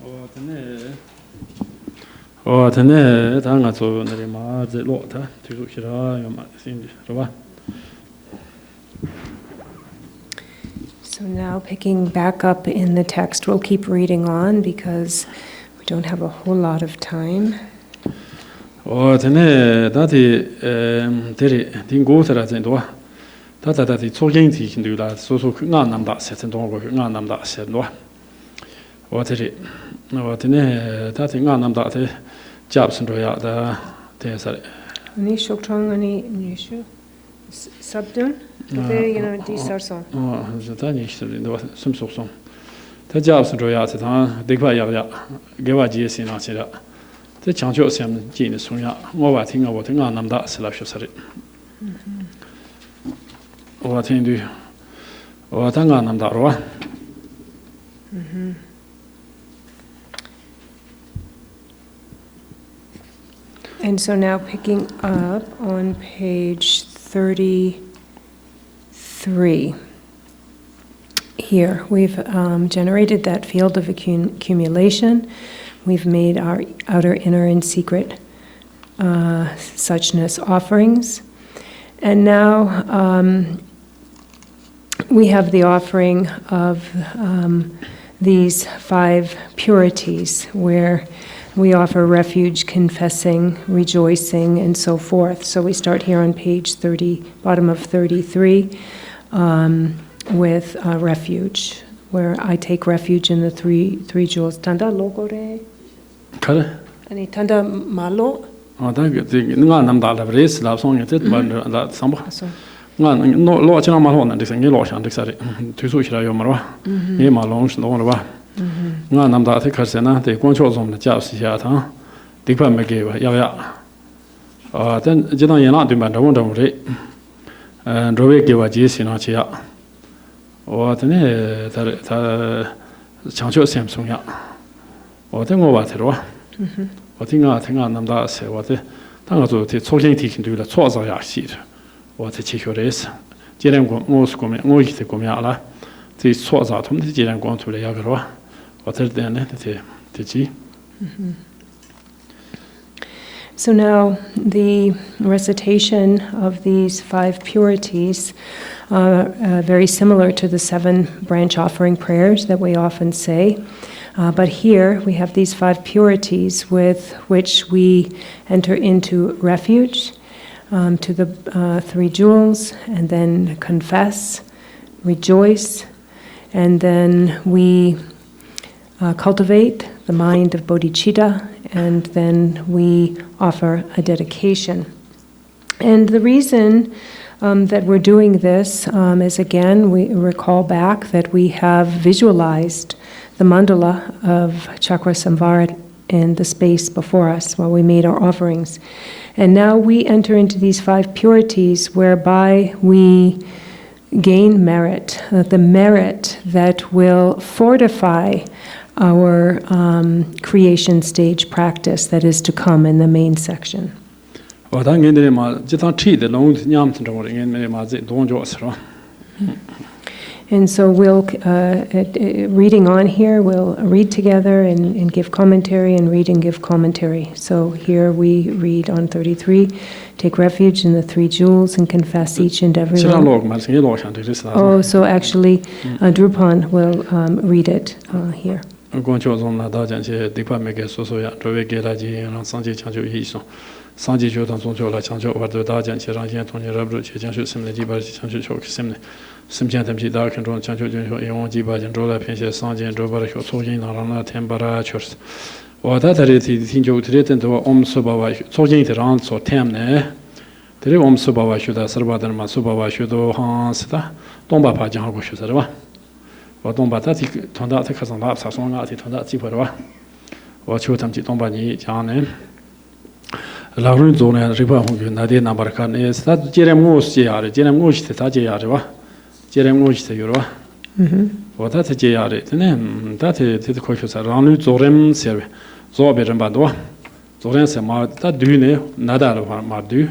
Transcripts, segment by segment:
So now picking back up in the text, we'll keep reading on because we don't have a whole lot of time. Ani shoktrong ani nishu sabdun de di sarson. Zatani some song. The jobs and royalty, Digva Geva Gsina Sida. The Chancho Sam Genus Sunya, more thing about Namda Selash. Or Tindu or Tanga Namdarwa. And so now picking up on page 33. Here, we've generated that field of accumulation. We've made our outer, inner, and secret suchness offerings. And now we have the offering of these 5 purities, where we offer refuge, confessing, rejoicing, and so forth. So we start here on page 30, bottom of 33, with refuge, where I take refuge in the three jewels. Tanda logore? Kare? Ani tanda malo? Oh, thank you. Nga namda la race la song it, but that samba. Nga no lo chana malo na disang lo shan disari. Tusu shira yo marwa. Ye malong shlo marwa. Nga namda the karsena de gongcho zom na jia si ya ta. Dikpa me ge wa ya. Then jidang yana du ban da won dong re. Rowe ge wa ji si na chi ya. Then ta changcho sem song ya. Then go wa thro. I think Namda said what the Tango to Soling teaching to the Tsoza seed. What the Chico is. Jerem most come, most the Gomiala, the Tsoza, the Jerem gone to the Yagara. What is then the Teachiing? So now the recitation of these 5 purities are very similar to the 7 branch offering prayers that we often say. But here we have these 5 purities with which we enter into refuge to the 3 jewels, and then confess, rejoice, and then we cultivate the mind of bodhicitta, and then we offer a dedication. And the reason that we're doing this is, again, we recall back that we have visualized the mandala of Chakrasamvara in the space before us while we made our offerings. And now we enter into these 5 purities whereby we gain merit, the merit that will fortify our creation stage practice that is to come in the main section. And so we'll, reading on here, we'll read together and give commentary, and read and give commentary. So here we read on 33, take refuge in the 3 jewels and confess each and every one. Oh, so actually Drupon will read it here. Sanji Jodan Zonjo La Chanjo over the Dajan Chiran Tony Rabru Chanjo Simle Jiba Chanjo Chok Simle Simjan Temji Dark and Ron Chanjo Yon Jiba and Rola Pensia Sanji and Robert Sojin Arana Tembara Church. Or that Tinjo threatened to Om Subawa Sojin Tiran so Temne. The Om Subawa should have Sarbadan Masubawa should Hansita Tomba Pajango Shusarva. Or Tomba Tati Tonda Kasan Labs Songa Tonda Ziparwa. Or Chotamji Tombani Jane. La rue zone riba hongu nade number kan is that jeremos jare jeremos ta jare wa jeremos te yoro wa ta jare tene ta te ko sho sa ranu zorem serve zo berem bado zoren se ma ta dune nada ma du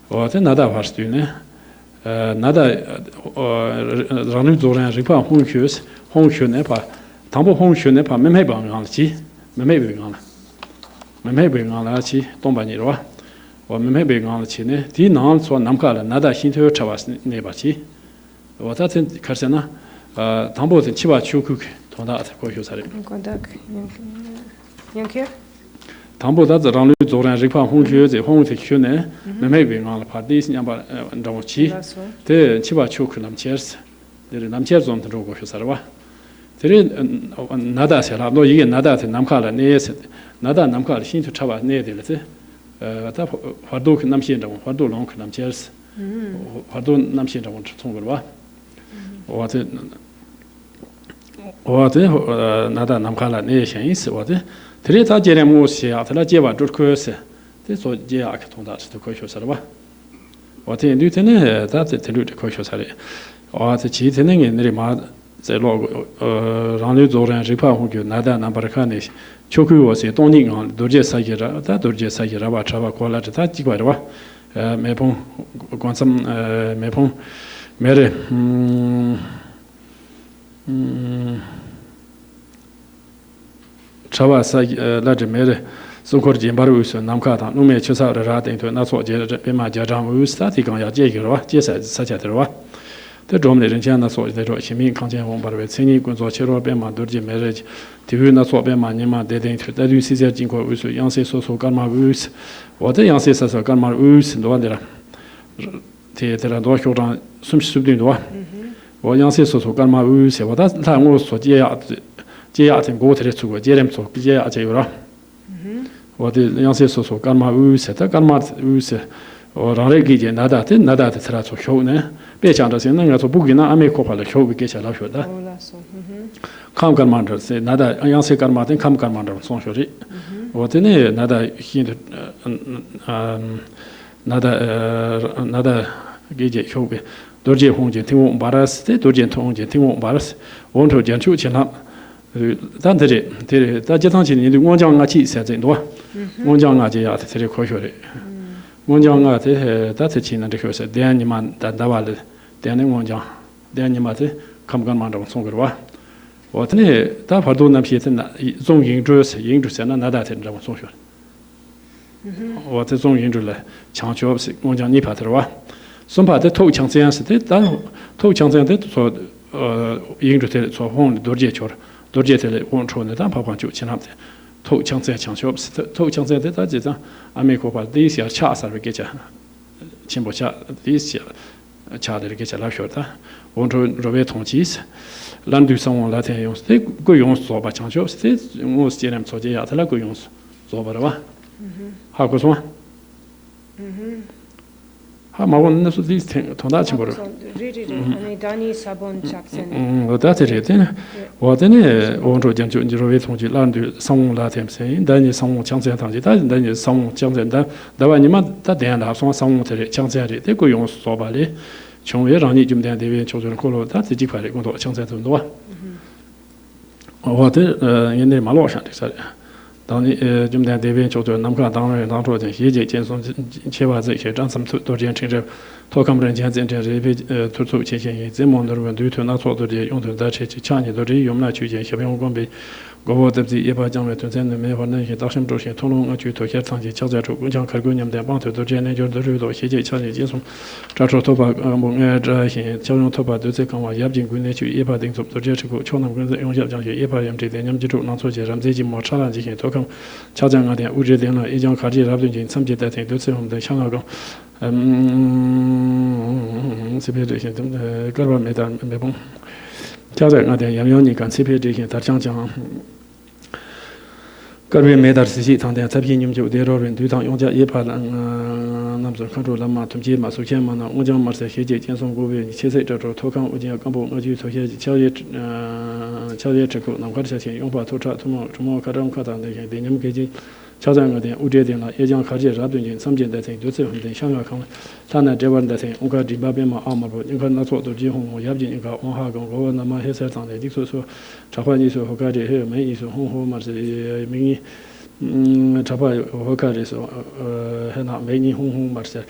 wa te nada vas dune nada ranu zoren riba hongu ne pa 당보 홍슈네 파 매매방랑지 매매방랑 매매방랑지 동반이로와 와 매매방랑지네 디나서 남카라 나다 신토 차바스 네바지 와타튼 카르세나 당보든 치바 추쿠 돈다 고효사리 양케 당보다 저랑류 조란 리파 홍슈제 홍테 큐네 매매방랑 파디스 냠바 ndawchi 데 치바 추쿠 남체스 데 남체스 좀 들어고 효사라와 데 나다세라 너 이게 나다한테 남카라 네세 나다 남카라 신토 차바 네데르세 다 화도 남신다고 화도 롱 남체스 화도 남신다고 총거와 와데 나다 남카라 네신스 와데 드레타 제레모시아 틀라 제바 드르코스 데소 제아 통다스 코쇼사라와 와데 뉴테네 다데 드르데 코쇼사레 와데 지테네 옛날에 마 제로 랑류 조란 리파 홍교 나다 남바카네 초크요세 동닝 도제 사게라 다 도제 사게라 바차바 콜라트 다 지과라 매봉 관삼 매봉 메레 차바사 라제 메레 소코르지 바루스 남카다 누메 쳐사라 라데도 나소제 베마 자자무 스타티강 제기로와 제사 사자들와 더 좀네 렌찬나 소제로 시민 강제 원바르베 생이 군소 체로 베마 도르지 메레지 디브나 소베마 니마 데데인 트다두 시제 진고 우스 양세 소소 까마 우스 와데 양세 소소 까마 우스 노안데라 테테라 도쇼란 숨수드인도와 와 양세 소소 까마 우스 와다 타고 소제야 제야ten 고트레 추고 제렘소 비제야 제요라 와데 양세 소소 까마 우스 다 까마 우스 라레기제 나다테 트라소 쇼네 배장자세는 가서 보기나 아메코팔 쇼비게 잘하셔다 감감만들세 나다 양세 까마된 감감만들 손쇼리 와데네 나다 힌 나다 게제 쇼비 도제 홍제 팀원 바라스테 도제 통제 팀원 바라스 원토 전추 지나 단들이 데레 다제탕진이 원장아치 세진도 원장아제야 데레 코쇼리 원장아테 다트치는 데코서 대안이만 단다발데 대안의 원장 대안이마테 감간만도 송거와 어ත네 다 파도 남시에는 종인주스 인주스나 나다텐다 송쇼 어때 종인주래 창조업스 원장 니파트와 손파데 토창센스데 다 토창센데 소 인주테 소홍 도르제텔 원초네 다 파관주 지나데 토창센 창조업스 토창센데 다 제자 아메코파 디시아 차사르게자 침보차 디시아 차들게자 라쇼다 원초 로베 통치스 란두성 라테 용스테 고용스 소바 창조업스 모스티렘 소제야 탈라 고용스 소바라와 하고서 마원 나서 디스 통다 침보로 아니 다니 사본 작센 어다테레데 와데네 원조 전주 로베 통치 란두 성 라템세 다니 성 창세 당지 다니 성 창세다 다와니마 다대한다 성 테레 창세리 데 고용스 소바리 총회 라니 좀된 대변 조절 콜로 다 지지파리 공도 창세도와 와데 옛날 말로 샤르사 당니 좀된 대변 조절 남가 당을 당조된 예제 전송 체와제 장삼 도전 청제 토kamren janzen rebi tutu chechen zemon dorwen dutu na so dori yong da che chani dori yomna chujen xebeng gombe gobo de yeba jangwe tunzen me hone he dashim do shen tonong chu to kher tangji chaja chu gunjang khargo nyam de bang to dori ne jor dori do xeje chani jesum chacho to ba mo nge zha xin chong to ba de ze kang wa yab jing gun ne chu yeba ding so dori chu ko chonam gun yong jab jang yeba yam de nyam ji chu nang so je ram ze ji mo cha lan ji xin to kang cha jang ga de u zhe de na yi jang kha ji rab ding jin sam je de de de se hom de shang ga 세페데신 좀 거바메다 매봉 자자가데 양양니까 세페데신 다장장 거베메다르시 당대 잡히님죠 대로는 두당 용자 예파랑 남서 컨트롤람마 tum지 마소케마나 오장 마세 해제 전송 고베 체세저로 토강 오지야 강보 어지 소해 차예 저거 남가르샤신 용바 토차 투모 주모 가정 카다네 대념 계지 차장어데 우제데나 예장 가지 라든지 삼진대 도체 흔데 상가강 타나 제반데 온가 디바베마 아마보 인가 나소도 지홍 야빈 인가 온하강 고나마 해설상데 딕소소 차화니소 호가지 해 메이소 홍호 마르세 미니 차바 호가지소 해나 메니 홍홍 마르세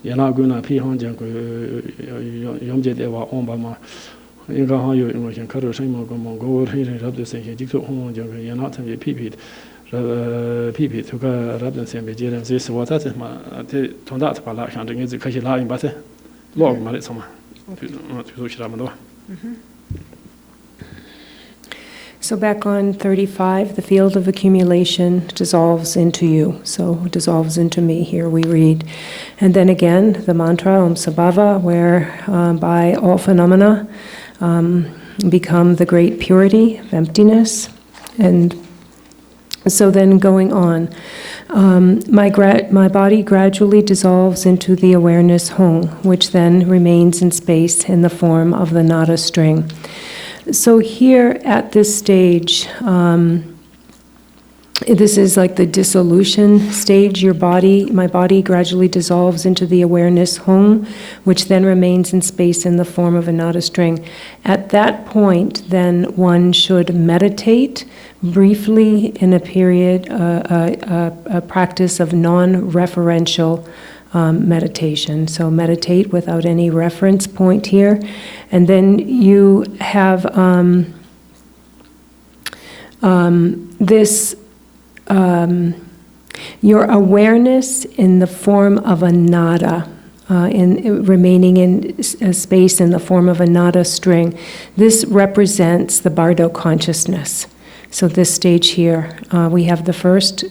야나구나 피한장 그 염제대와 온바마 Inga Hayo in Karo Shimo Go Rab the same Dixo Home you're not a pipit pipit who got Rabden and Bejiran this what that is my Tondat Palak and is the Kashila in Bate Log Marisoma to Shamado. So back on 35, the field of accumulation dissolves into you. So dissolves into me. Here we read. And then again, the mantra Om Sabhava, where by all phenomena become the great purity of emptiness. And so then going on, my body gradually dissolves into the awareness Hong, which then remains in space in the form of the nada string. So here at this stage, this is like the dissolution stage. My body gradually dissolves into the awareness Hong, which then remains in space in the form of a nada string. At that point, then one should meditate briefly in a period, a practice of non-referential meditation. So meditate without any reference point here. And then you have your awareness in the form of a nada, remaining in a space in the form of a nada string. This represents the bardo consciousness. So this stage here, we have the first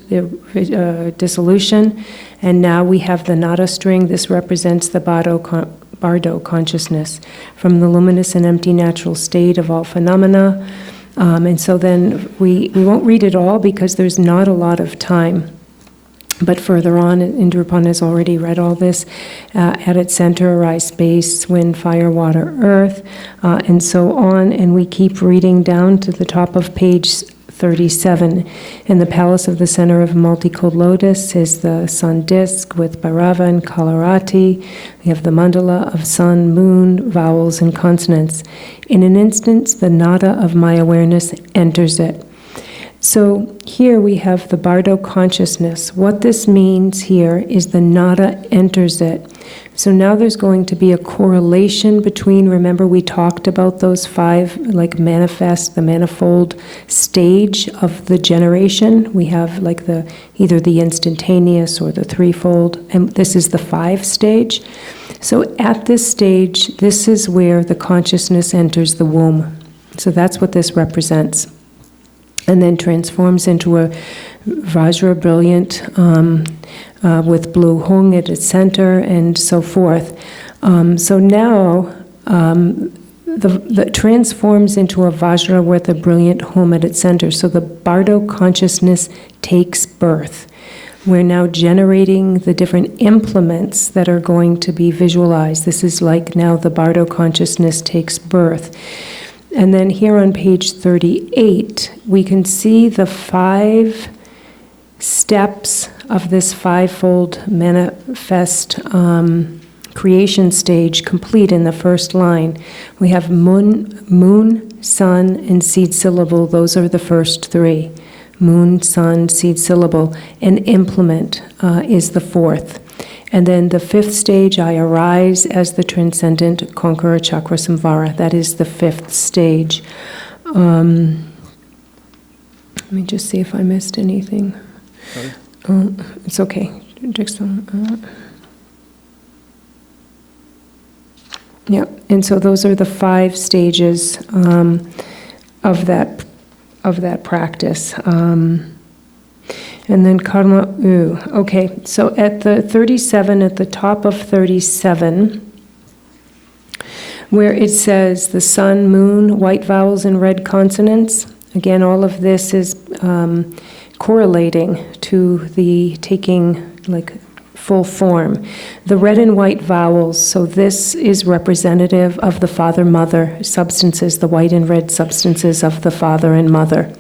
dissolution, and now we have the nada string. This represents the bardo consciousness from the luminous and empty natural state of all phenomena. And so then we won't read it all because there's not a lot of time. But further on, and Drupon has already read all this, at its center arise space, wind, fire, water, earth, and so on. And we keep reading down to the top of page 37. In the palace of the center of multicolored lotus is the sun disk with Bhairava and Kalarati. We have the mandala of sun, moon, vowels, and consonants. In an instant, the nada of my awareness enters it. So here we have the bardo consciousness. What this means here is the nada enters it. So now there's going to be a correlation between, remember we talked about those five, like manifest, the manifold stage of the generation. We have like either the instantaneous or the threefold, and this is the five stage. So at this stage, this is where the consciousness enters the womb. So that's what this represents. And then transforms into a Vajra brilliant with blue Hung at its center and so forth. So now the transforms into a Vajra with a brilliant Hum at its center. So the bardo consciousness takes birth. We're now generating the different implements that are going to be visualized. This is like now the bardo consciousness takes birth. And then here on page 38, we can see the 5 steps of this fivefold manifest creation stage complete in the first line. We have moon, sun, and seed syllable. Those are the first 3. Moon, sun, seed syllable, and implement is the 4th. And then the 5th stage, I arise as the transcendent conqueror Chakrasamvara. That is the 5th stage. Let me just see if I missed anything. It's okay. Yeah, and so those are the 5 stages of that practice. And then karma, okay, so at the 37, at the top of 37, where it says the sun, moon, white vowels, and red consonants, again, all of this is correlating to the taking, like, full form. The red and white vowels, so this is representative of the father-mother substances, the white and red substances of the father and mother.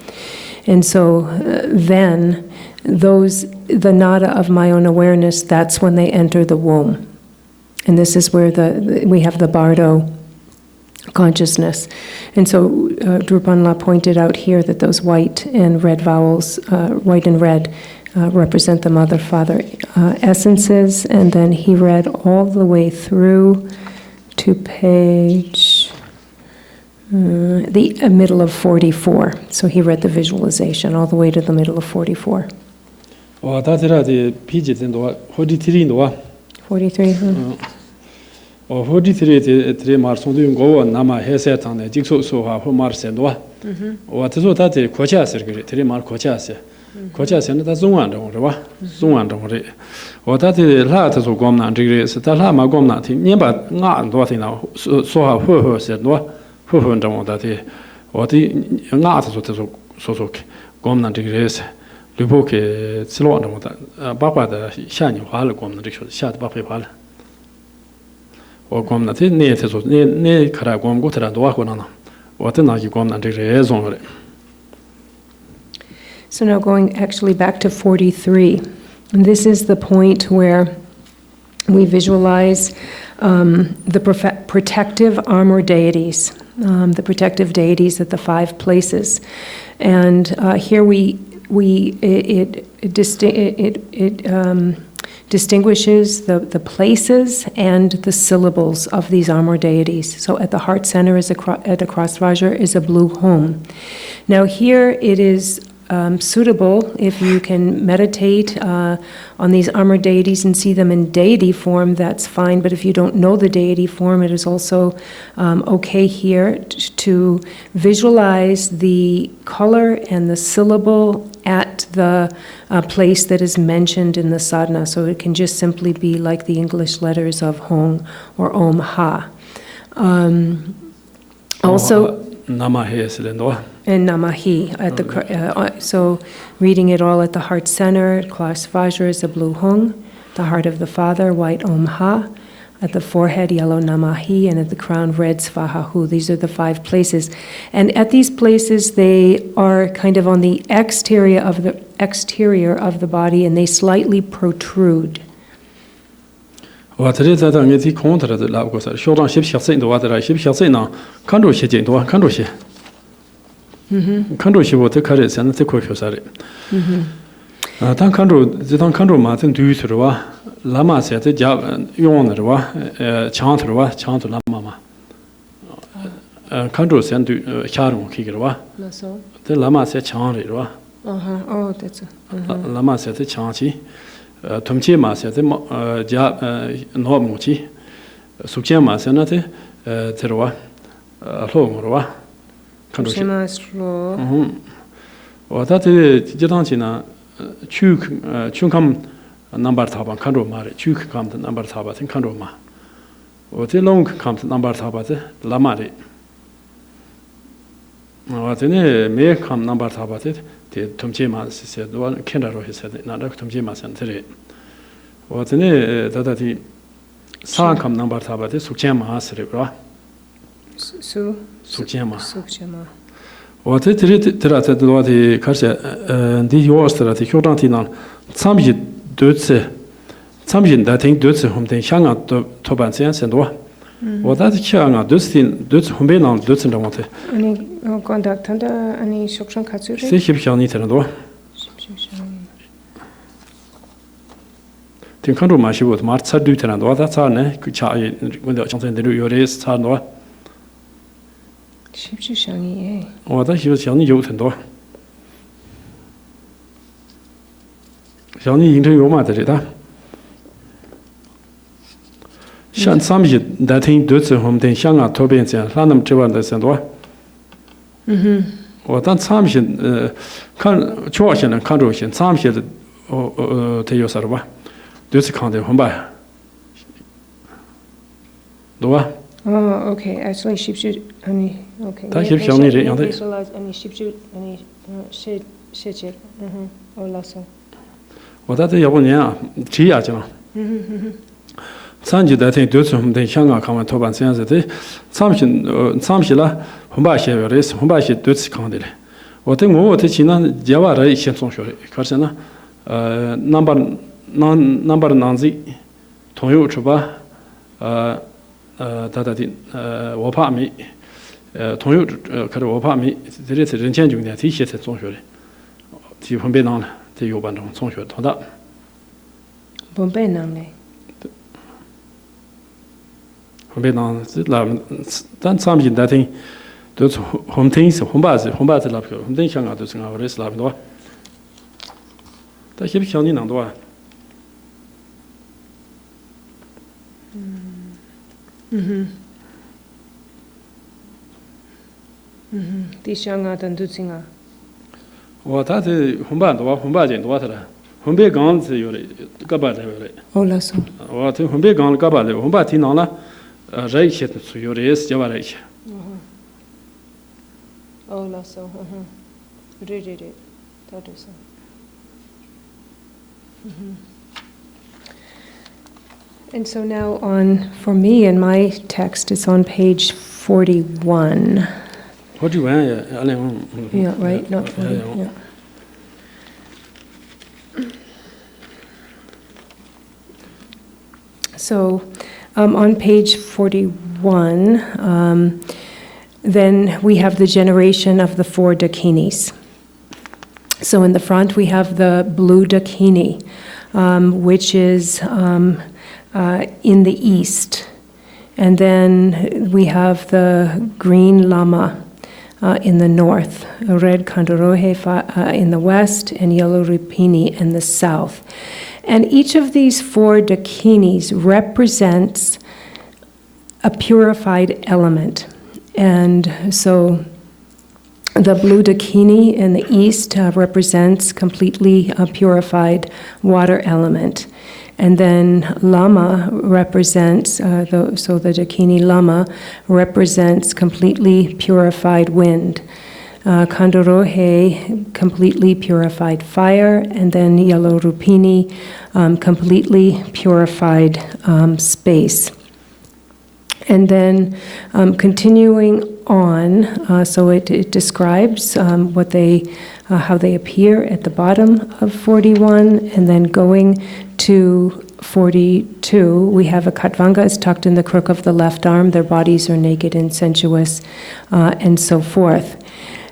And so then, the nada of my own awareness, that's when they enter the womb. And this is where we have the bardo consciousness. And so Drupon La pointed out here that those white and red vowels, white and red, represent the mother-father essences. And then he read all the way through to page The middle of 44. So he read the visualization all the way to the middle of 44. 他这个的脾气真多，43多。43. 43的马上对我那么还是当的，就说话或马是多。这说他的国家是个，这马国家是，国家现在他中安中是吧？中安中的，他的那他说光南这个是，他那么光南的，你把俺多的那说话会是多，会中他的，的俺他说光南这个是。吕布给吃了中的，爸爸的下年花了，我们这个下的爸爸花了。我们这那他说那看来我们过来多少呢？我在那里我们这个也中了。So now going actually back to 43, and this is the point where we visualize the protective armor deities, the protective deities at the 5 places, and here it distinguishes the places and the syllables of these armor deities. So at the heart center at the Cakrasamvara is a blue home. Now here it is suitable if you can meditate on these armor deities and see them in deity form, that's fine. But if you don't know the deity form, it is also okay here to visualize the color and the syllable at the place that is mentioned in the sadhana. So it can just simply be like the English letters of Hong or Om Ha. Also, and Namahi at the so reading it all at the heart center. Cakrasamvara is a blue Hung, the heart of the Father, white Om Ha, at the forehead yellow Namahi, and at the crown red Svahahu. These are the 5 places, and at these places they are kind of on the exterior of the body, and they slightly protrude. 我这里在当地空头的那个是小张写字的话，在那写字呢，看着写进多，看着写。看着写我这开始现在这块学啥的。当看着嘛，这对出的话，那么写这家用的话，墙头的话，墙头那么嘛。看着现对下容去的话，这那么写墙里的话。哦，对子。那么写这墙去。通气嘛，现在家挪木器，苏建嘛，现在这罗罗，看着是。我这当起呢，去看number 塔吧，看着嘛的，去看的 number 塔吧，听看着嘛。我这龙看的 number 塔吧，这拉嘛的。我这呢没看 number 塔吧，这通气嘛是多看到罗是的，那通气嘛是这里。我这呢在的三看 number 塔吧，这苏建嘛是的，是吧？苏建嘛。我这多的开始第一是的，学长提呢，参比多次，参比的听多次，我们听香港的托班时间很多。我在香港多次后面呢多次的问题。你contact他你学生卡住的？是希望你听得多。听看着嘛是我他妈差对听得多，他差呢，差我的相信的有的是差多。是不是想你？我在想你有很多，想你应该有嘛在这的。像上面在听多次我们听香港托边讲，那么这边的很多。我当上面看，主要现在看着些上面的他有啥的吧？多次看的很白，对吧？Okay. Actually, shipshoot. Okay. 他是想你这样的。shipshoot. shit. Oh, 我在这要不年啊，几年去了。上级在听多次我们在香港看完托班这样子的，上面了，很白些有的是很白些多次看的嘞。我在去呢，接完了先中学的，可是呢，number 男子，同有出吧，我怕没，同有可是我怕没，这里是人前9年提写才中学的，提分别囊了，这有班中中学同的。分别囊嘞。分别囊是那，但上面在听， That's home things, home base lab, home things hang out to sing our race lab. The hip county Nandua. This young out and do singer. What that Humba, Humba in water. Humbe gone to your Gabba. Oh, lasso. What Humbe gone Gabba, Humba Tinala, Ray to your race, Javarach. Oh, lasso. Read it. That is And so now for me in my text, it's on page 41. What do you want? Yeah, right, not 40. Yeah. So on page 41, then we have the generation of the 4 dakinis. So in the front we have the blue dakini, which is in the east. And then we have the green lama in the north, red kandorohe in the west, and yellow rupini in the south. And each of these 4 dakinis represents a purified element. And so the blue dakini in the east represents completely purified water element. And then lama represents, so the dakini lama represents completely purified wind. Kandorohe, completely purified fire, and then yellow rupini, completely purified space. And then continuing on, so it describes how they appear at the bottom of 41, and then going to 42, we have a Khatvanga is tucked in the crook of the left arm, their bodies are naked and sensuous, and so forth.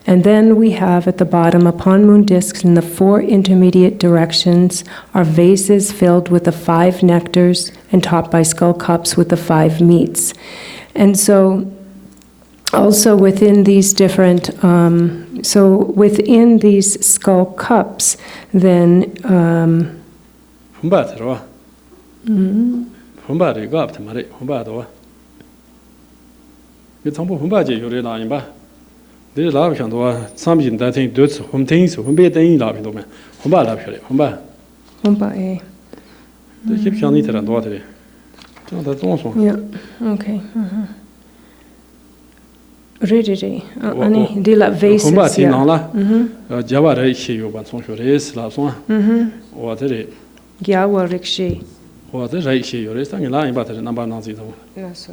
And then we have at the bottom, upon moon discs in the 4 intermediate directions are vases filled with the 5 nectars and topped by skull cups with the 5 meats. And so also within these different, within these skull cups, then This love can do something that thing does home things, home bed in love in the Humba love, Humba. Humba, eh? The keep can eat and water. That's also. Yeah, okay. Rigidi. Ani dila vases. Humba Tinala, Java Rishi, you want some race, last one. What is it? Gyawa Rikshi. What is Rishi, you're resting in line, but number Nazi. Yes,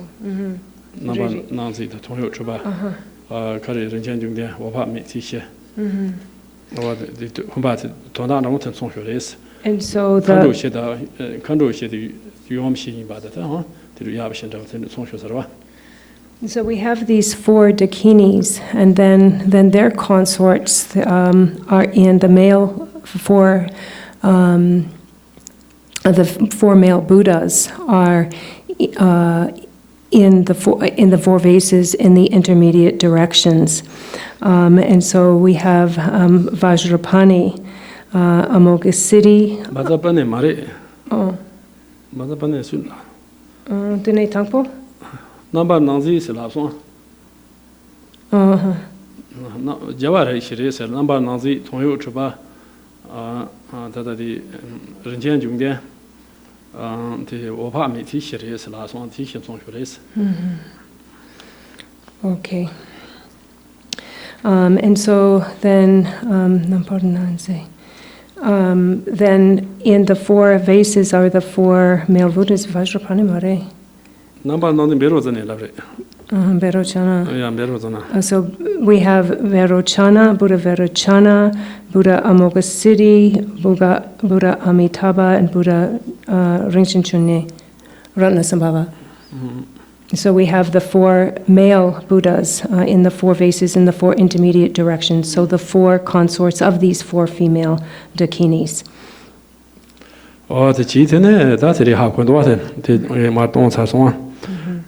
Number Nazi, the Toyo Chuba. Curry Rinchen there, or what me teach. Or the Humba Tona Mountain song race. And so the Kando shed you am seeing about that, huh? Did you have a shed of the song? So we have these 4 dakinis, and then their consorts are in the male 4. The 4 male Buddhas are in the 4 vases in the intermediate directions, and so we have Vajrapani, Amoghasiddhi. Mazapane Mare. Oh. Mazapane Sula. Dine Tangpo? Number Nazi is the last one. Java is a number Nazi, Toyo Chuba, that the Rinchen there. The Opami teacher is the last one teaching song race. Okay. And so then, then in the 4 vases are the 4 male Buddhas, Vajrapani Mare. Number nothing better than elaborate. Verochana. Yeah, Verozana. So we have Verochana, Buddha Verochana, Buddha Amoghasiddhi, Buddha Amitabha, and Buddha Rinchen Chunye, Ratnasambhava. So we have the 4 male Buddhas in the 4 vases in the 4 intermediate directions. So the 4 consorts of these 4 female dakinis. Oh, the cheating, that's the half when water. My bones has one.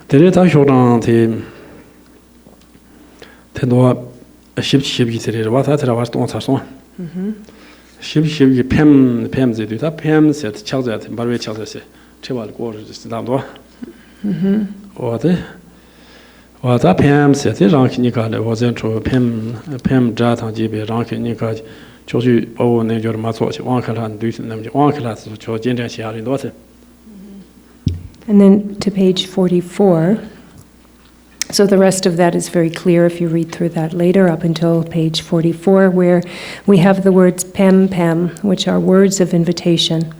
The little short on the Tendo ship there, what I was on Sarson. Ship Pem the Pem said Chazet, Barry Chazet, Cheval quarters down door. What a Pem said, Rank Nika was into Pem Jatan GB, Rank Nika, Joju, oh, Nature Matsoch, Wankalan, Dutan, Wankalas, Georgian in daughter. And then to page 44. So the rest of that is very clear if you read through that later, up until page 44, where we have the words Pem Pem, which are words of invitation,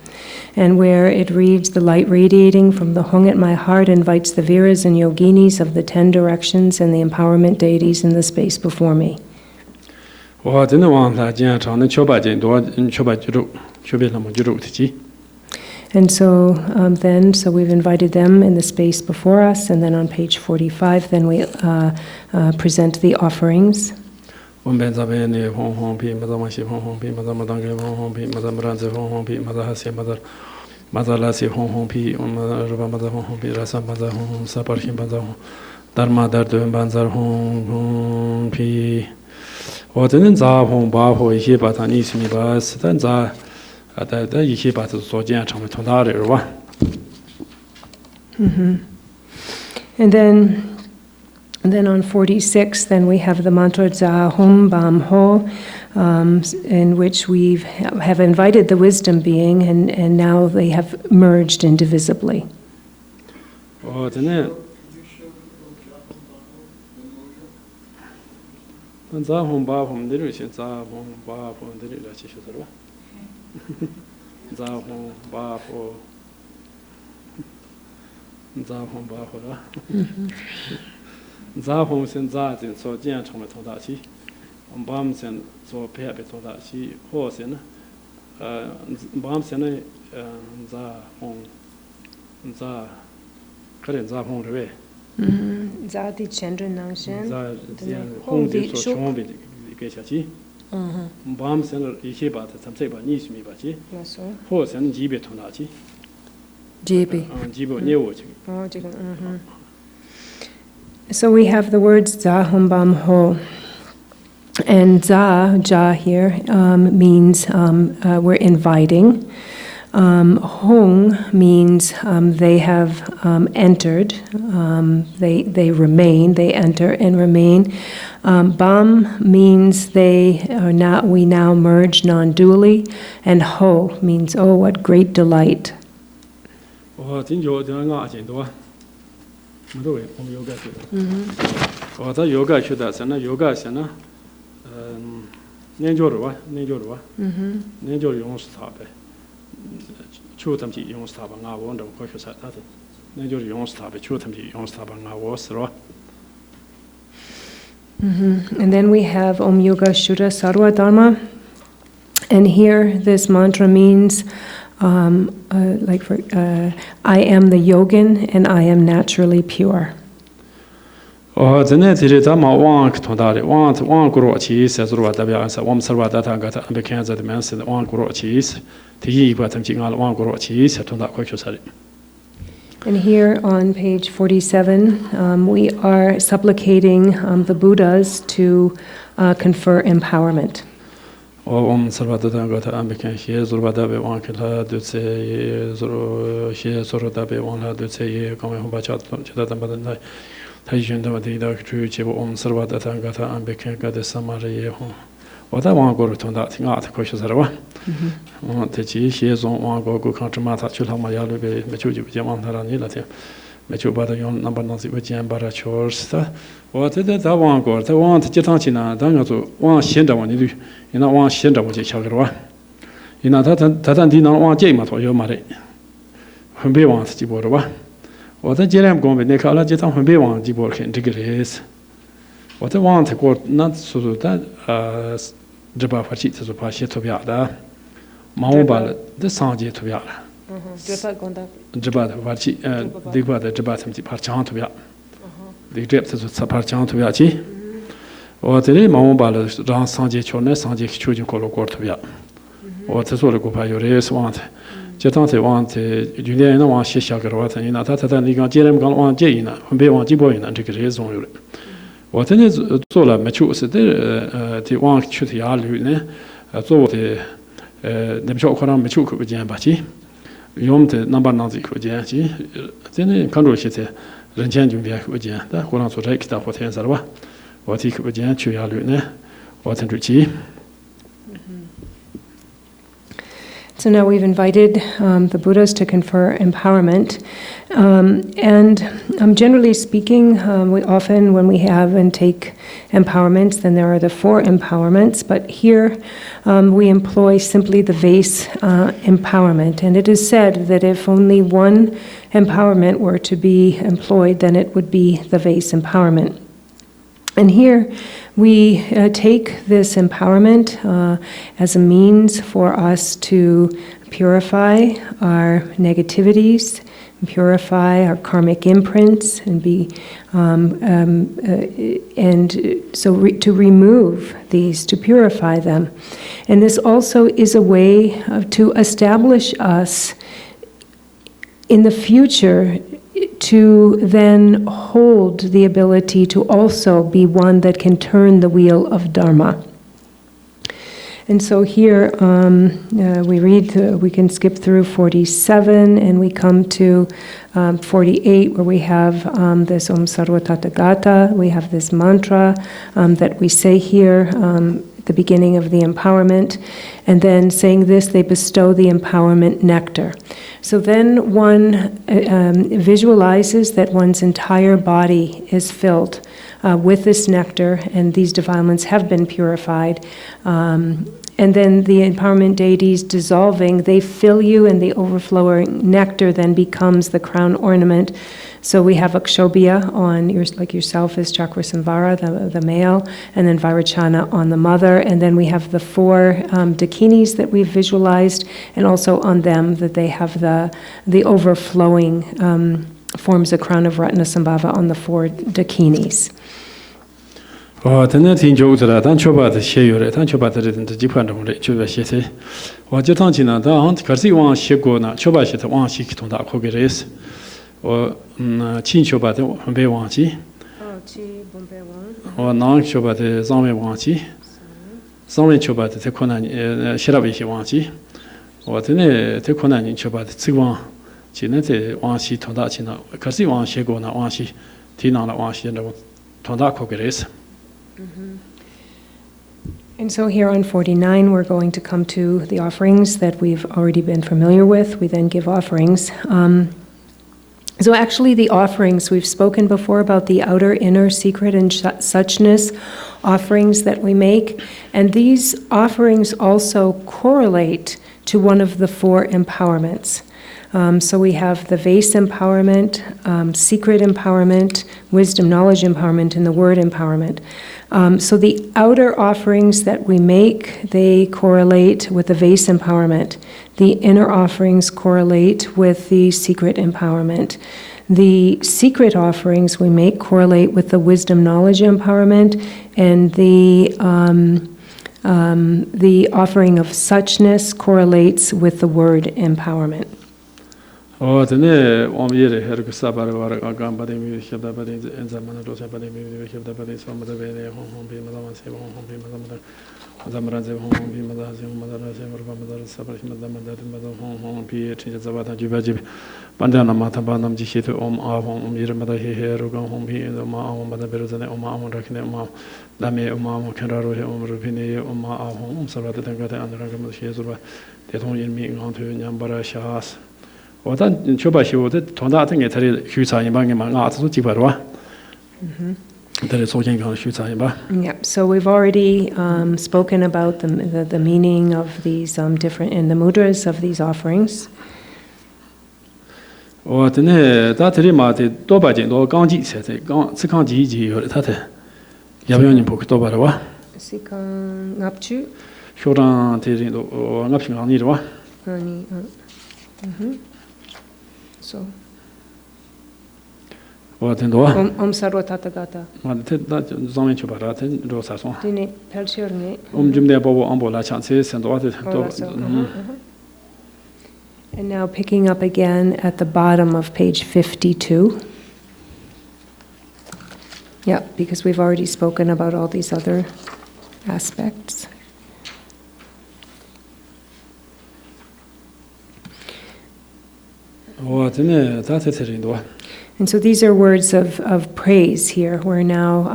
and where it reads, the light radiating from the Hong at my heart invites the Viras and Yoginis of the 10 directions and the empowerment deities in the space before me. And so so we've invited them in the space before us, and then on page 45, then we present the offerings. And then on 46, then we have the mantra Za Hum Bam Ho, in which we have invited the wisdom being, and now they have merged indivisibly. Zahong sen zatin so jian chong me tong da qi, bam sen so pe be tong da qi, ho sen bam sen ne za hong za kren za hong de wei. Za di chen zhen nang shen. Za hong di so chong be ge xia qi. Bam sen yi xie ba de zam zai ba ni shi mi ba qi. Ho sen ji be tong da qi. Ji be. Ji be nie wo qi. Oh, ji ge. So we have the words Za Hum Bam Ho. And Ja here means we're inviting. Hong means they have entered, they remain, they enter and remain. Bam means we now merge non-dually. And Ho means, oh, what great delight. And then we have Om Yoga Shuddha Sarva Dharma. And here this mantra means I am the yogin and I am naturally pure. And here on page 47, we are supplicating the Buddhas to confer empowerment. Om Sarvadata Gata Ambikan, he is Rubadabe Wankila, Dutse, Zoro, she is Sorodabe Wana, Dutse, coming Bachat, Chadamada, Taijin Davida, Truchi, Om Sarvadata Gata Ambikan, Gata Samari. What I want to go to that thing out, questions are one. Teachiing, she is on one go country mata, Chulamayalu, Machuji, Yamantarani, Machubata, number nothing with Yambara chores. What did I want to go? I want to get on China, Dangato, one shender one you do. You know, one shender with Chakra. You know, that did not want Jama for your money. When be wants Jiborwa. What the Jerem going with Nicola Jetan when be want Jibor in degrees. What I want to go not so that Jabba Fachit to Pashi to Biada. Maubal, the Sanji to Biada. Jabba Vachi, Digba the Jabatam Parchan to Biada. The depth of Saparchan to Biachi. Or the Maubal, Ran Sanji Chone, Sanji Chujin Colo Cortovia. Or the Solo Gopayores want. Jetante want Juliana want Shishagarwat and in a Tata Liga Jerem Gal want Jaina, when they want Jiboin and take a raison. 我真的做了没出是的往去的压力呢做的那不少可能没出可见吧去用的number 那几可见去真的看着些在人间中间可见的可能做这个的或天是吧我提可见去压力呢我真是去 So now we've invited the Buddhas to confer empowerment. And generally speaking, we often, when we have and take empowerments, then there are the 4 empowerments. But here we employ simply the vase empowerment. And it is said that if only one empowerment were to be employed, then it would be the vase empowerment. And here we take this empowerment as a means for us to purify our negativities, purify our karmic imprints, and to remove these, to purify them. And this also is a way to establish us in the future to then hold the ability to also be one that can turn the wheel of Dharma. And so here we read, we can skip through 47 and we come to 48 where we have this Om Sarva Tathagata, we have this mantra that we say here at the beginning of the empowerment. And then saying this, they bestow the empowerment nectar. So then one visualizes that one's entire body is filled with this nectar, and these defilements have been purified. And then the empowerment deities dissolving, they fill you, and the overflowing nectar then becomes the crown ornament. So we have Akshobhya on like yourself is Chakrasamvara, the male, and then Vairocana on the mother, and then we have the 4 dakinis that we've visualized, and also on them that they have the overflowing forms a crown of Ratnasambhava on the 4 dakinis. 真的挺久的了，但确把的写有了，但确把的人的基本上的就要写的。我这趟去呢，但好可是往写过呢，确把写的往写去同大可给的是。我亲确把的很别忘记。我南确把的上面忘记，上面确把的太困难，写了一些忘记。我真的太困难，你确把的这往，现在在往写同大去呢，可是往写过呢，往写，提拿了往写的同大可给的是。And so here on 49, we're going to come to the offerings that we've already been familiar with. We then give offerings. So actually the offerings, we've spoken before about the outer, inner, secret, and suchness offerings that we make. And these offerings also correlate to one of the 4 empowerments. So we have the vase empowerment, secret empowerment, wisdom, knowledge empowerment, and the word empowerment. So the outer offerings that we make, they correlate with the vase empowerment. The inner offerings correlate with the secret empowerment. The secret offerings we make correlate with the wisdom, knowledge empowerment, and the offering of suchness correlates with the word empowerment. 真的，我们也得还是个啥巴的话，刚刚把的米写的把的，咱们那多少把的米写的把的，什么的别的，红皮么子嘛，谁红皮么子么的，咱们那这红皮么子，谁么子那谁么子么子，啥巴什么咱们那么的红皮，直接咱把它举把举，把这那么他把那么这些都啊红米么子嘿，如果红皮的嘛，我们那边在那嘛，我们这边嘛，那边嘛，我看到罗些我们这边呢，嘛啊红，啥巴的等个的，安那个么些是吧？这同人民行头人把它写死。 So we've already spoken about the meaning of these different in the mudras of these offerings. So. Om Sarva Tathagata. And now picking up again at the bottom of page 52. Yeah, because we've already spoken about all these other aspects. And so these are words of praise here. We're now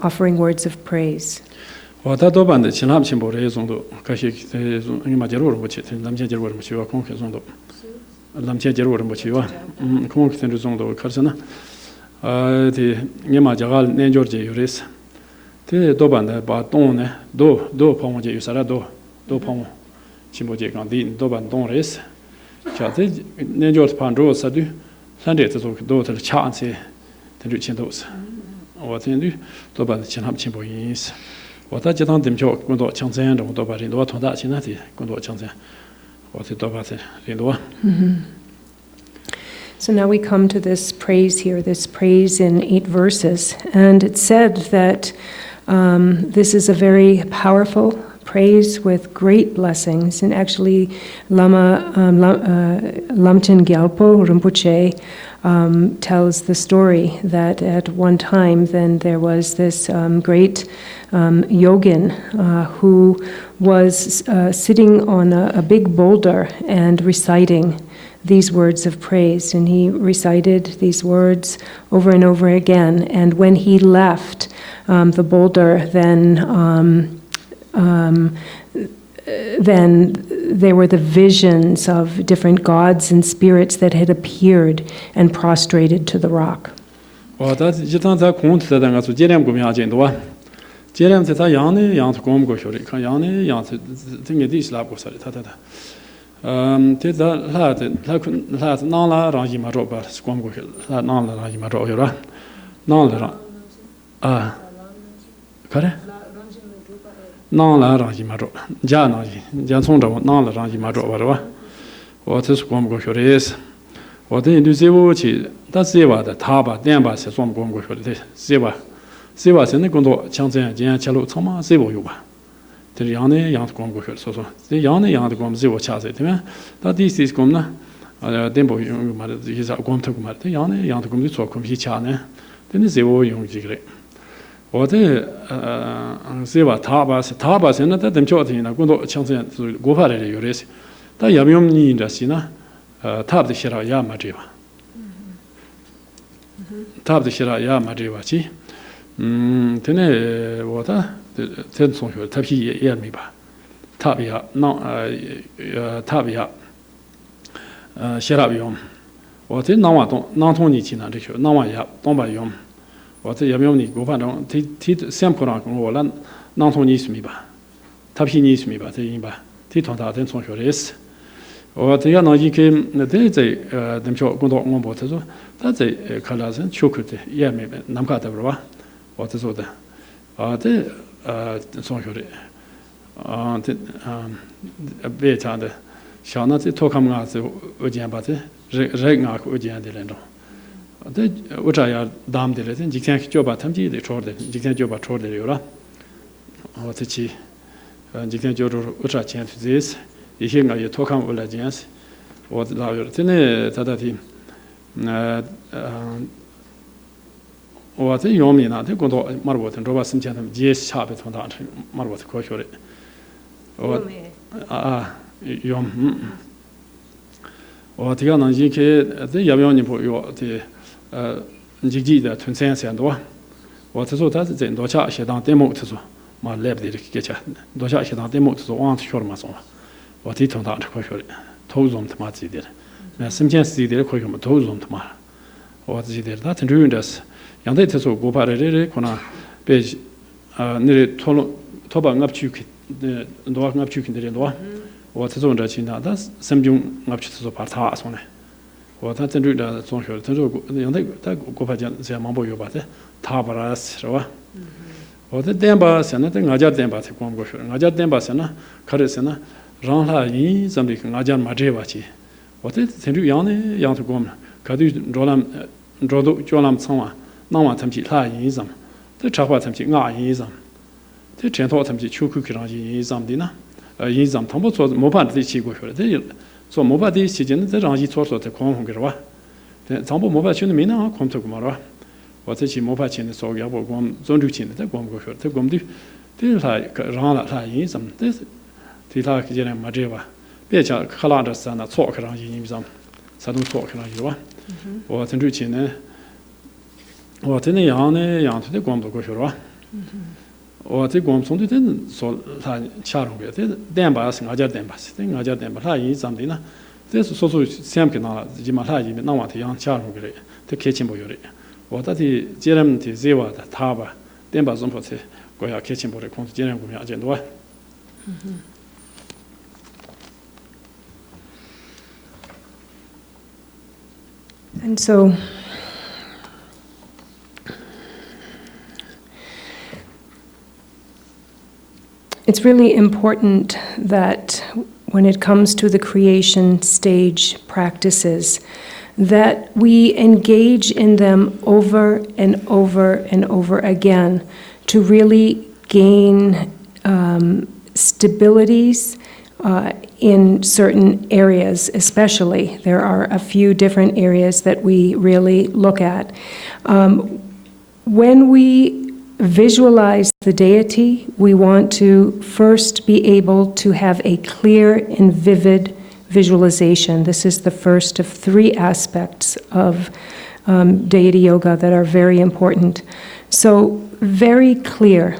offering words of praise. So now we come to this praise here, this praise in 8 verses. And it's said that this is a very powerful praise with great blessings. And actually, Lama Lamchen Gyalpo Rinpoche tells the story that at one time then there was this great yogin who was sitting on a big boulder and reciting these words of praise, and he recited these words over and over again. And when he left the boulder, then there were the visions of different gods and spirits that had appeared and prostrated to the rock. 我这起没法请的说要不光专注请的，这光过去，这光的，这他让了他因什么，这是对他这样嘛这吧，别讲看那这山那错可让因什么，山东错可让有吧，我专注请呢，我这那样呢，样子的光不过去了吧。我这光从这说他恰中的，这电把是俺家电把，这俺家电把他因怎么的呢？这是说先给拿了，起码他已经那往这样恰中的，这开心不有的。我到底既然的这话的他吧，电把中破车，我要开心不的，控制既然我们要见多。And so it's really important that when it comes to the creation stage practices, that we engage in them over and over and over again to really gain stabilities in certain areas, especially. There are a few different areas that we really look at. When we visualize the deity, we want to first be able to have a clear and vivid visualization. This is the first of 3 aspects of deity yoga that are very important. So very clear.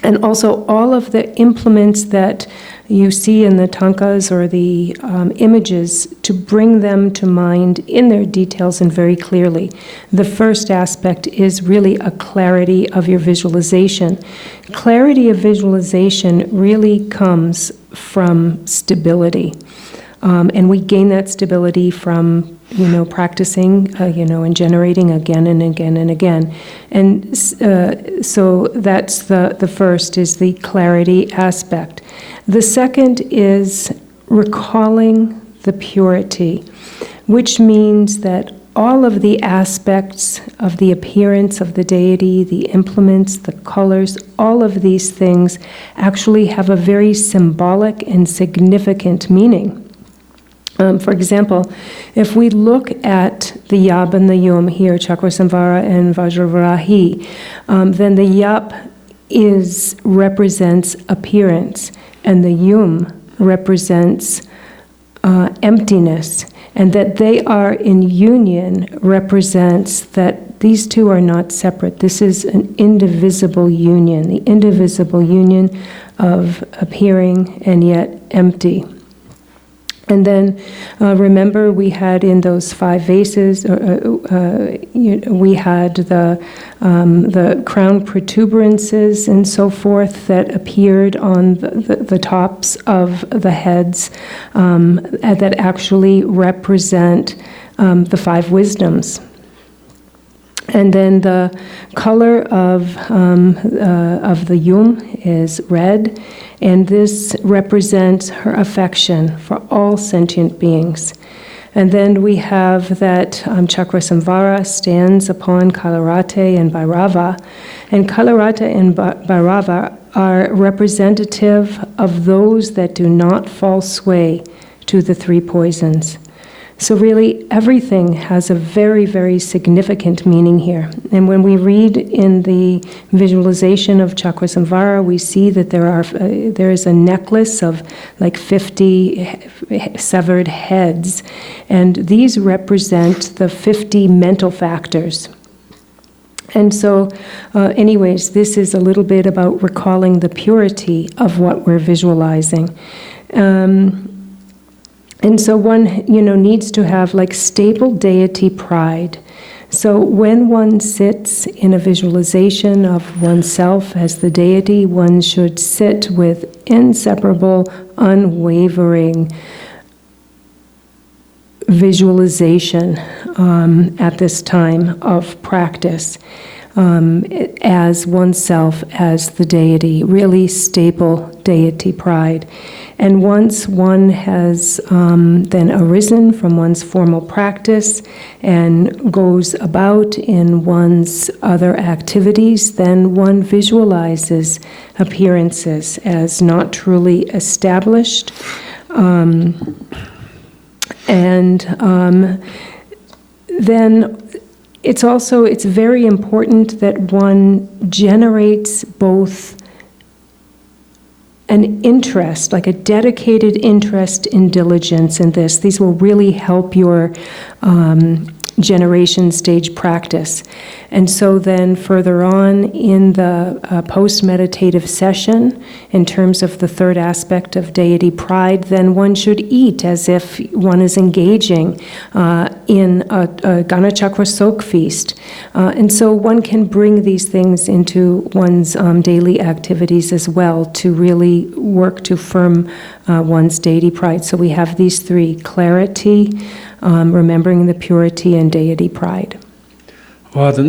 And also all of the implements that you see in the tankas or the images, to bring them to mind in their details and very clearly. The first aspect is really a clarity of your visualization. Clarity of visualization really comes from stability. And we gain that stability from practicing, and generating again and again and again. And so that's the first, is the clarity aspect. The second is recalling the purity, which means that all of the aspects of the appearance of the deity, the implements, the colors, all of these things actually have a very symbolic and significant meaning. For example, if we look at the Yab and the Yum here, Chakrasamvara and Vajravarahi, then the Yab represents appearance, and the Yum represents emptiness, and that they are in union represents that these two are not separate. This is an indivisible union, the indivisible union of appearing and yet empty. And then remember, we had in those 5 vases, we had the crown protuberances and so forth that appeared on the tops of the heads that actually represent the 5 wisdoms. And then the color of the Yum is red, and this represents her affection for all sentient beings. And then we have that Chakrasamvara stands upon Kalarate and Bhairava, and Kalarate and Bhairava are representative of those that do not fall sway to the 3 poisons. So really, everything has a very, very significant meaning here. And when we read in the visualization of Chakrasamvara, we see that there is a necklace of like 50 severed heads, and these represent the 50 mental factors. And so, anyways, this is a little bit about recalling the purity of what we're visualizing. And so one, needs to have like stable deity pride. So when one sits in a visualization of oneself as the deity, one should sit with inseparable, unwavering visualization at this time of practice. As oneself as the deity, really stable deity pride. And once one has then arisen from one's formal practice and goes about in one's other activities, then one visualizes appearances as not truly established. Then it's very important that one generates both an interest, like a dedicated interest in diligence in this. These will really help your generation stage practice. And so then further on in the post-meditative session, in terms of the third aspect of deity pride, then one should eat as if one is engaging in a Gana Chakra soak feast. And so one can bring these things into one's daily activities as well to really work to firm one's deity pride. So we have these three: clarity, remembering the purity, and deity pride. So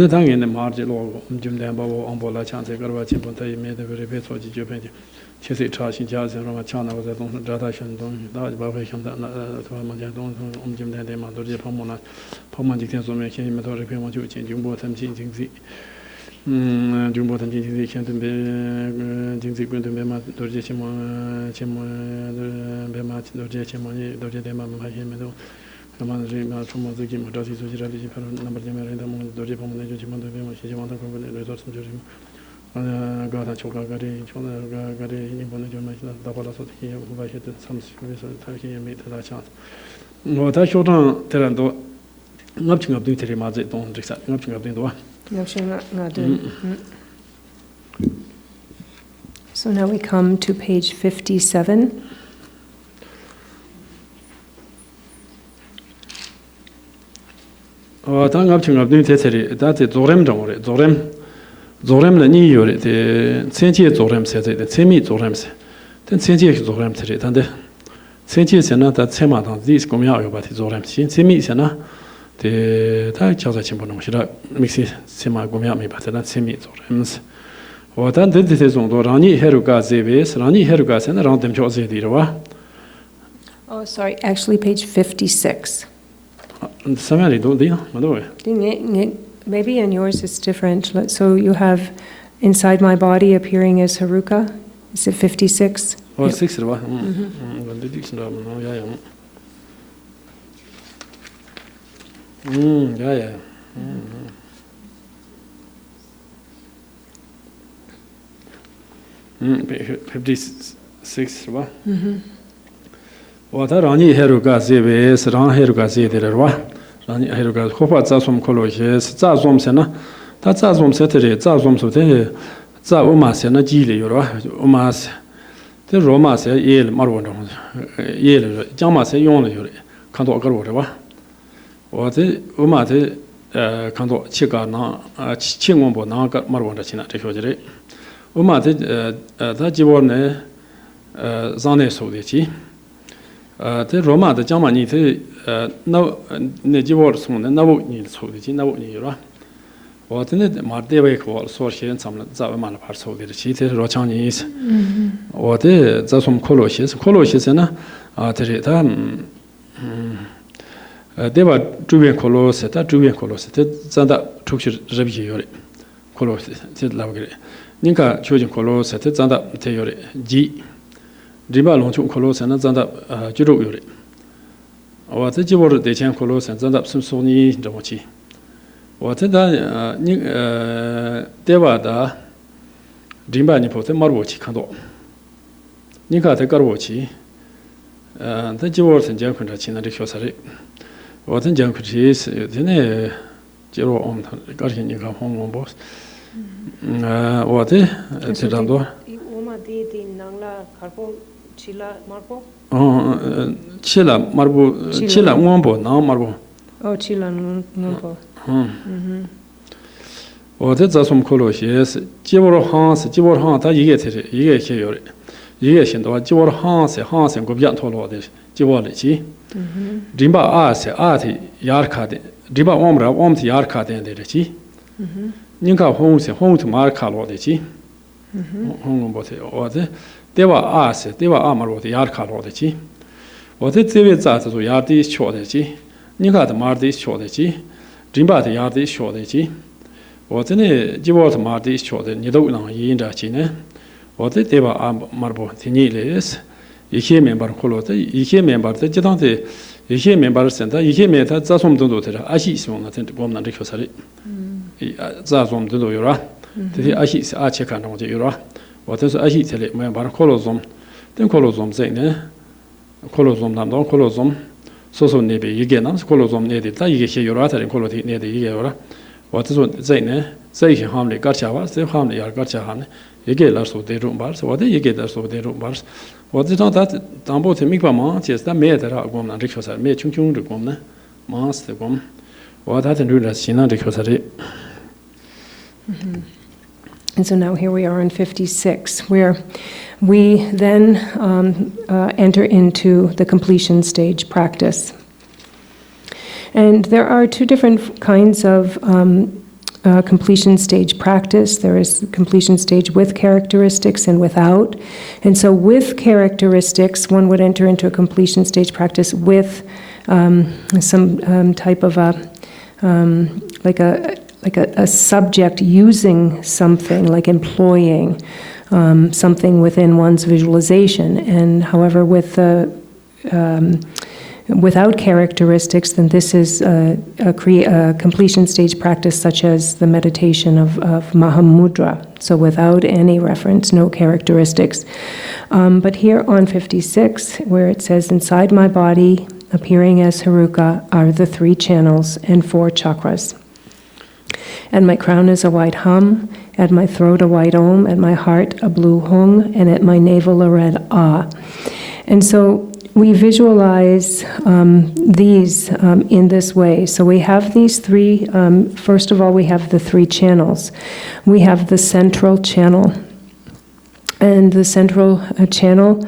now we come to page 57. Zorem la ni yore de senche zorem se de semi zorem se den senche zorem tere tande senche se na da sema da dis komya yo ba ti zorem sin semi se na de ta chaza chimbo no shira mixi sema komya me ba ta semi zorem se wa dan de de zong do rani heruga zebes rani heruga se na ran dem cho ze di ro wa. Oh, sorry, actually page 56. Samari do di ma do Maybe in yours it's different. So you have inside my body appearing as Haruka. Is it 56? Oh, 6 ro wa. Yeah. 56 ro wa. Wa ta rani heruka zebe ran heruka zede ro wa. Rani heruka khopa za som kholo ye za zom se na ta za zom se tere za zom so te za uma se na ji le yo ro uma se te ro ma se ye le mar won ro ye le jang ma se yong le yo le kan do ga ro wa wa te uma te kan do chi ga na chi ngom bo na ga mar won da chi na te hyo je le uma te da ji bo ne zang ne so de chi te Roma de jama ni te na ne jiwor sung ne nawo ni so de ji nawo ni ro wa te ne ma de we ko so shen sam la za ma la par so de chi te ro chang ni is wa te za som kholo shi se na a te re ta de ba zhubian kholo se ta zhubian kholo se te za da chuk shi re bi yo re kholo se te la ge ning ka chojin kholo se te za da te yo re ji Riba Longchuk Kolosan Zanda Juru Yuri. What the Jibor de Chan Kolosan Zanda Sumsoni Jamochi. What the Devada Rimba Nipote Marwochi Kando. Nika the Garwochi, the Jibor and Jankun China Rishosari. What in Jankut is the Jero on Garchen Nika home on boss. What the Sedando? Chila marbo? Chila marbo, Chila Wombo, now marbo. Oh, Chila Wombo. Oh, that's some color, yes. Jibor Hans, you get it, you get here. Yes, and Jibor Hans and Gobian Tolo, this Jibolici. Rimba As, Arti, Yarkad, Riba Omra, Omti Yarkad and the Rechi. Ninka homes and home to Markalo, the Chi. Home or the Deva As, Deva Amaro, the Yarkalo, the Chi. What it is that to Yardis Chodechi, Nika the Mardis Chodechi, Rimba the Yardis Chodechi. What in a Jibot Mardis Chode, Nidona Yinda Chine. What it Deva Marbo, Tiniles, Ike member Colote, Ike member, the Jadante, 이게 멤버스인데 이게 메타 자솜도 되라 아시스몬나 텐데 곰나 리코사리 이 자솜도 요라 되게 아시스 아체칸 거지 요라 와서 아시텔레 멤버 콜로솜 된 콜로솜 세네 콜로솜 남도 콜로솜 소소네베 이게 남스 콜로솜 네데다 이게 시 요라타린 콜로티 네데 이게 요라 와서 세네 세히 함레 가차와 세 함레 야 가차하네 이게 라소 데룸 바스 와데 이게 라소 데룸 바스 와데 다 담보 테믹바마 제스다 메데라 곰나 리코사 메 충충 곰나 마스테 곰 와다ten 루라 시나 리코사리. And so now here we are in 56, where we then enter into the completion stage practice. And there are two different kinds of completion stage practice. There is completion stage with characteristics and without. And so with characteristics, one would enter into a completion stage practice with some type of a subject using something, like employing something within one's visualization. And however, with without characteristics, then this is a completion stage practice such as the meditation of Mahamudra. So without any reference, no characteristics. But here on 56, where it says, inside my body, appearing as Haruka, are the 3 channels and 4 chakras. At my crown is a white hum, at my throat a white om, at my heart a blue hung, and at my navel a red ah. And so we visualize these in this way. So we have these 3, first of all, we have the 3 channels. We have the central channel. And the central channel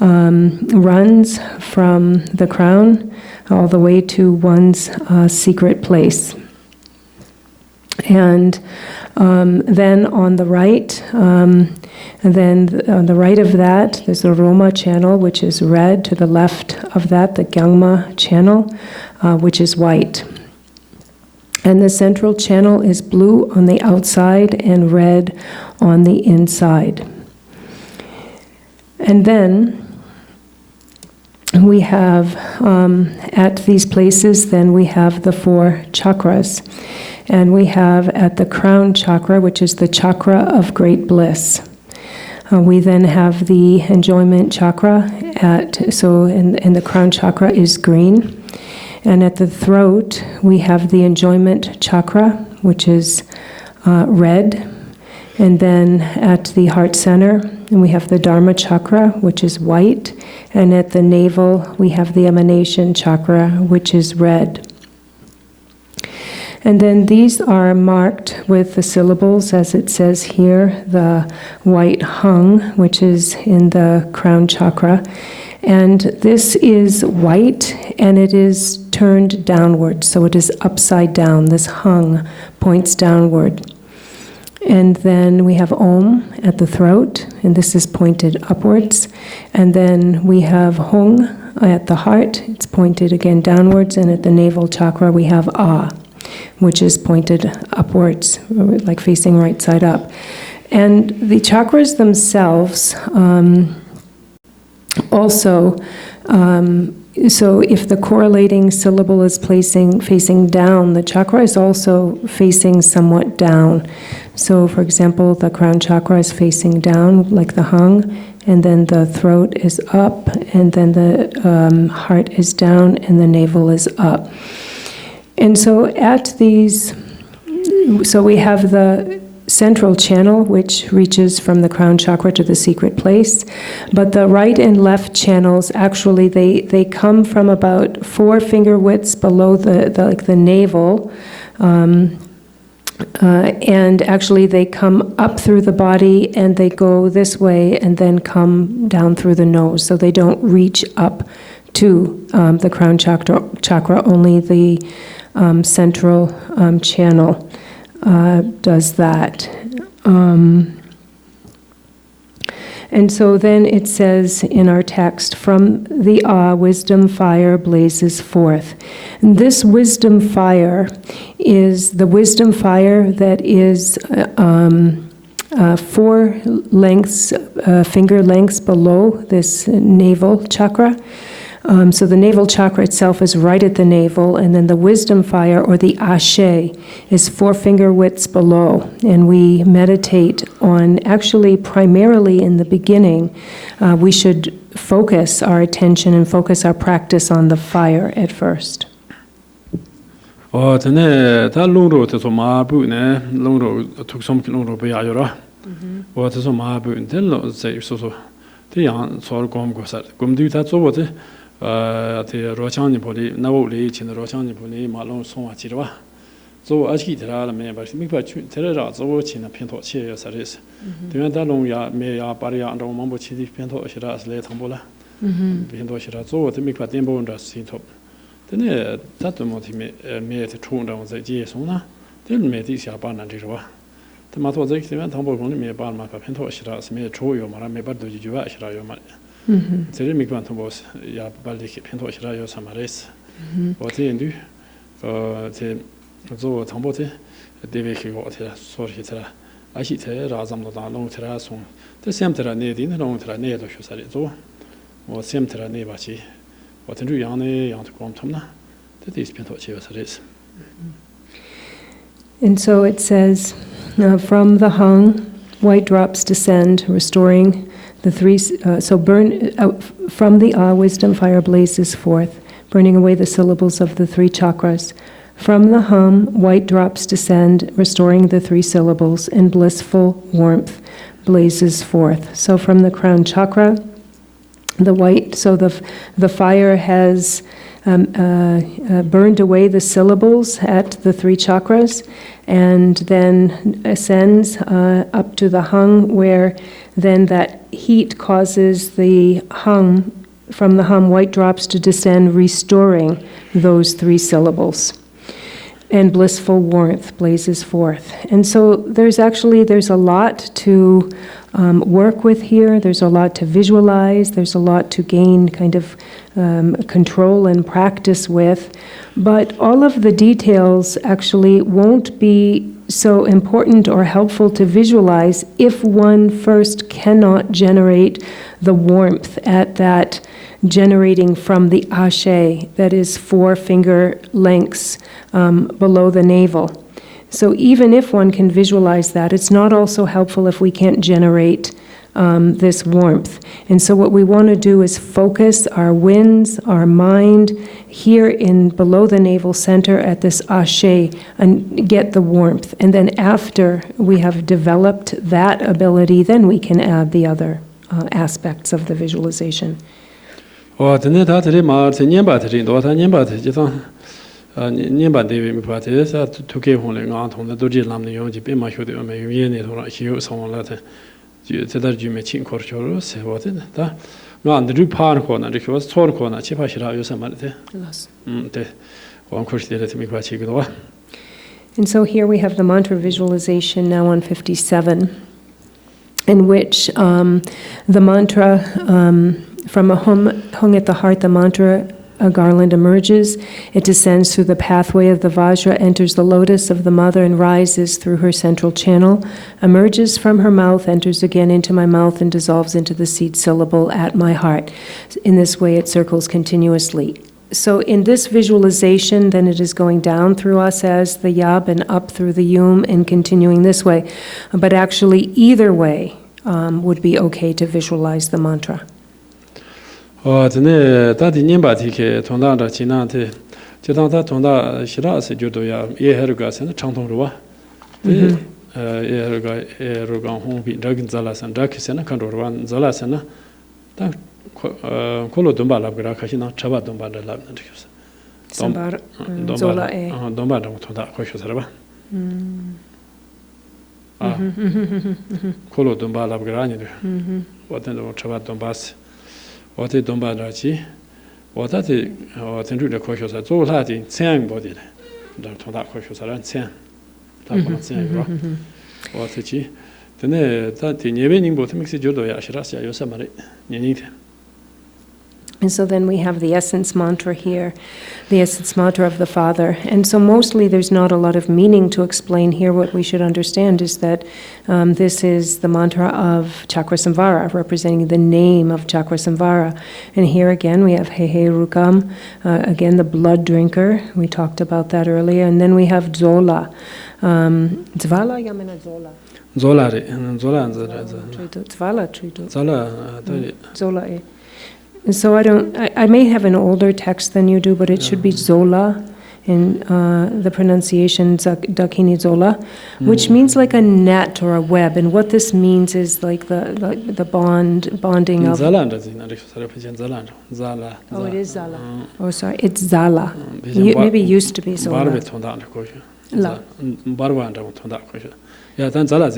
runs from the crown all the way to one's secret place. And then on the right, then on the right of that, there's the Roma channel, which is red. To the left of that, the Gyangma channel, which is white. And the central channel is blue on the outside and red on the inside. And then we have, at these places, then we have the 4 chakras. And we have at the crown chakra, which is the chakra of great bliss. We then have the enjoyment chakra and the crown chakra is green. And at the throat, we have the enjoyment chakra, which is red. And then at the heart center, we have the Dharma chakra, which is white. And at the navel, we have the emanation chakra, which is red. And then these are marked with the syllables, as it says here, the white hung, which is in the crown chakra. And this is white, and it is turned downward, so it is upside down. This hung points downward. And then we have Om at the throat, and this is pointed upwards. And then we have Hung at the heart, it's pointed again downwards. And at the navel chakra, we have Ah, which is pointed upwards, like facing right side up. And the chakras themselves also, so if the correlating syllable is facing down, the chakra is also facing somewhat down. So for example, the crown chakra is facing down like the hung, and then the throat is up, and then the heart is down, and the navel is up. And so at these, so we have the central channel, which reaches from the crown chakra to the secret place. But the right and left channels, actually, they come from about 4 finger widths below the navel. And actually they come up through the body, and they go this way and then come down through the nose. So they don't reach up to the crown chakra, only the central channel does that. And so then it says in our text, from the wisdom fire blazes forth. And this wisdom fire is the wisdom fire that is 4 lengths, finger lengths below this navel chakra. So the navel chakra itself is right at the navel, and then the wisdom fire, or the ashe, is 4 finger widths below. And we meditate on, actually primarily in the beginning, we should focus our attention and focus our practice on the fire at first. tene ta lungro te so ma bu ne lungro tuksom lungro be ayora te so ma bu ne lo se so te yang so gom go sa gom du ta zo wo te te ro chang ni boli na wo le chin ro chang ni boli ma long song wa ji de ba zo a chi de la me ba mi ba chu te ra zo wo chin na pian to che ya sa re se de yan ta long ya me ya ba ya ro ma bo chi di pian to shi ra le thang bo la pian to shi ra zo wo te mi ba den bo nda sin to tene tato mo ti me te chung dang zai ji song na de me di xia ba nan zhi zhe ba de ma to zai ti wan tang bo gong me ba ma ka pian to shi ra se me chu yo ma ra me ba do ji ju ba shi ra yo ma zhe mi guan tong bo ya ba li ki pian to shi ra yo sa ma re se wo ti yin du te zo tang bo te de ve ki go te so ri te a xi te ra zam do da long te ra song de xiam te ra ne di ne long te ra ne do shu sa ri zo wo xiam te ra ne ba chi And so it says, from the hung, white drops descend, restoring the 3. So burn out from the wisdom fire blazes forth, burning away the syllables of the 3 chakras. From the hum, white drops descend, restoring the 3 syllables, and blissful warmth blazes forth. So from the crown chakra, the white, so the fire has burned away the syllables at the 3 chakras, and then ascends up to the hung, where then that heat causes the hum, from the hum, white drops to descend, restoring those 3 syllables. And blissful warmth blazes forth. And so there's a lot to work with here. There's a lot to visualize. There's a lot to gain kind of control and practice with. But all of the details actually won't be so important or helpful to visualize if one first cannot generate the warmth at that generating from the ashe, that is 4 finger lengths below the navel. So even if one can visualize that, it's not also helpful if we can't generate this warmth. And so what we want to do is focus our winds, our mind, here in below the navel center at this ashe, and get the warmth. And then after we have developed that ability, then we can add the other aspects of the visualization. tene ta tere ma te nyen ba tere do ta nyen ba te ji tang nyen ba de mi pa te sa tu ke hong le nga thong de Dorjee lam ne yong ji pe ma hyo de me yu ne thong hi yu song la te ji te dar ji me chin kor cho ro se wa te ta nga an de pa ko na de ko so ko na chi pa shi ra yu sa ma te te wa ko shi de te mi pa chi go wa. And so here we have the mantra visualization now on 57, in which the mantra, from a hung at the heart, the mantra, a garland emerges. It descends through the pathway of the Vajra, enters the lotus of the mother, and rises through her central channel, emerges from her mouth, enters again into my mouth, and dissolves into the seed syllable at my heart. In this way, it circles continuously. So in this visualization, then it is going down through us as the yab and up through the yum and continuing this way. But actually, either way would be okay to visualize the mantra. tene ta di nyen ba ti ke thong da da chi na te che tang ta thong da shi ra se ju do ya ye he ru ga sen chang thong ru wa ye ru ga hong bi da gin za la san da ki sen kan ru wa za la sen na ta ko lo dum ba la ga ka shi na cha ba dum ba da la na ki sa Sambar zola e dum ba da thong da ko shu sa ba ko lo dum ba la ga ni de wa den do cha ba dum ba se我这东巴那去，我这的天主的科学家做他的这样不的嘞，那从他科学家来这样，他不能这样吧？我这去，真的他的那边人不他们是觉得呀，是那些有什么的，年龄的。And so then we have the essence mantra here, the essence mantra of the Father. And so mostly there's not a lot of meaning to explain here. What we should understand is that this is the mantra of Chakrasamvara, representing the name of Chakrasamvara. And here again we have He He Rukam, again the blood drinker. We talked about that earlier. And then we have Zola. Zvala yamena Zola. Zola re, Zola Zvala trito. Zola. So I may have an older text than you do, but it should be Zola in the pronunciation Dakini Zola, which means like a net or a web. And what this means is like the bonding of. Zala. Oh, it is Zala. Oh, sorry, it's Zala. Maybe it used to be Zola. Yeah, then Zala is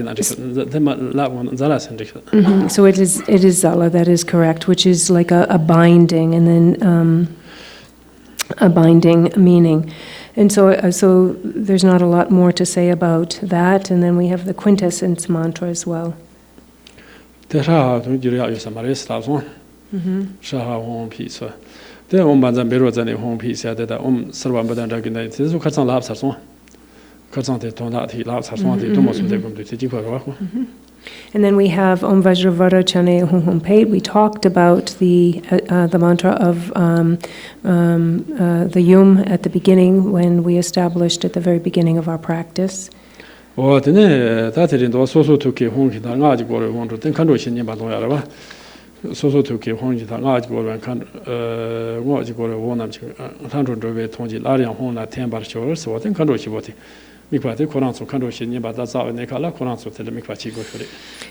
So it is Zala, that is correct, which is like a binding and then a binding meaning. And so there's not a lot more to say about that. And then we have the Quintessence Mantra as well. And then we have Om Vajravara Chane Hum Hum Peit. We talked about the mantra of the Yum at the beginning when we established at the very beginning of our practice.